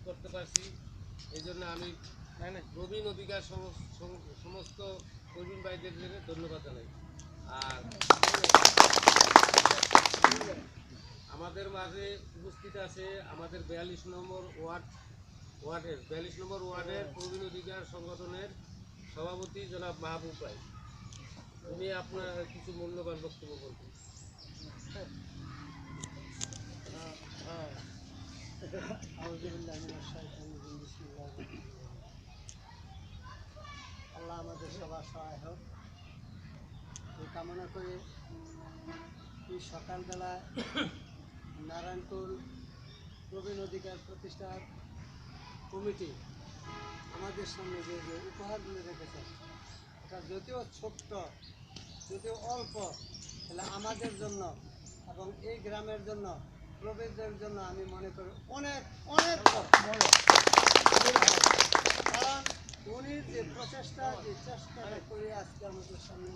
করতে পারছি। এই জন্য আমি প্রবীণ অধিকার সমস্ত প্রবীণ ভাইদের ধন্যবাদ জানাই। আর আমাদের মাঝে উপস্থিত আছে আমাদের 42 নম্বর ওয়ার্ডের প্রবীণ অধিকার সংগঠনের সভাপতি জনাব মাহবুব ভাই। উনি আপনার কিছু মূল্যবান বক্তব্য বলবেন। আল্লাহ আমাদের সবার সহায় হোক এই কামনা করে এই সকালবেলা নারায়ণপুর প্রবীণ অধিকার প্রতিষ্ঠার কমিটি আমাদের সামনে যে উপহারগুলো রেখেছে এটা যদিও ছোট্ট যদিও অল্প তাহলে আমাদের জন্য এবং এই গ্রামের জন্য প্রবীণদের জন্য আমি মনে করি অনেক অনেক কারণ উনি যে প্রচেষ্টা যে চেষ্টাটা করে আজকে আমাদের সামনে